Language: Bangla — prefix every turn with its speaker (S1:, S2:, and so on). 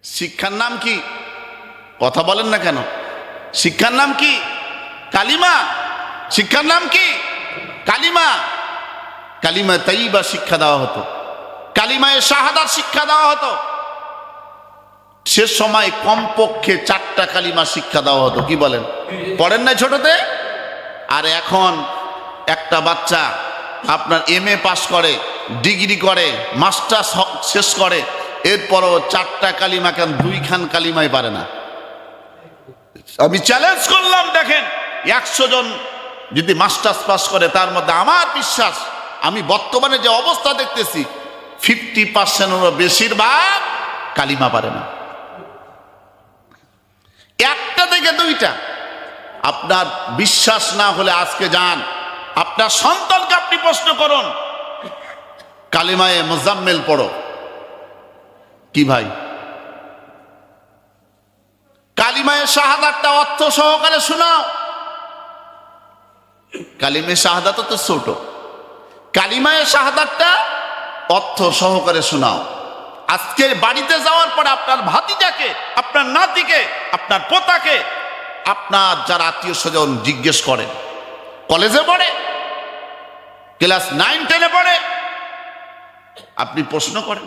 S1: শিক্ষার নাম কি? কথা বলেন না কেন? শিক্ষার নাম কি? কালিমা। শিক্ষার নাম কি? কালিমা। কালিমা তাইয়্যিবা শিক্ষা দেওয়া হতো, কালিমায়ে শাহাদাত শিক্ষা দেওয়া হতো। সে সময় কমপক্ষে 4টা কালিমা শিক্ষা দেওয়া হতো। কি বলেন? পড়েন না ছোটতে? আর এখন একটা বাচ্চা আপনার MA পাস করে, ডিগ্রি করে, মাস্টার্স শেষ করে, এরপরও 4টা কালিমা কেন 2খান কালিমাই পারে না। আমি চ্যালেঞ্জ করলাম, দেখেন 100 জন যদি মাস্টার্স পাস করে, তার মধ্যে আমার বিশ্বাস, আমি বর্তমানে যে অবস্থা দেখতেছি 50%-এরও বেশিরভাগ কালিমা পারে না। 1টা থেকে 2টা। আপনার বিশ্বাস না হলে আজকে যান, আপনার সন্তানকে আপনি প্রশ্ন করুন, কালিমায়ে মুজাম্মিল পড়ো। কি ভাই? কালিমায়ে শাহাদাতটা অর্থ সহকারে শোনাও। কালিমায়ে শাহাদাত তো ছোট, কালিমায়ে শাহাদাতটা অর্থ সহকারে শোনাও। আজকে বাড়িতে যাওয়ার পরে আপনার ভাতিজাকে, আপনার নাতিকে, আপনার পোতাকে, আপনার যারা আত্মীয় স্বজন জিজ্ঞেস করেন, কলেজে পড়ে, ক্লাস 9-10-এ পড়ে, আপনি প্রশ্ন করেন,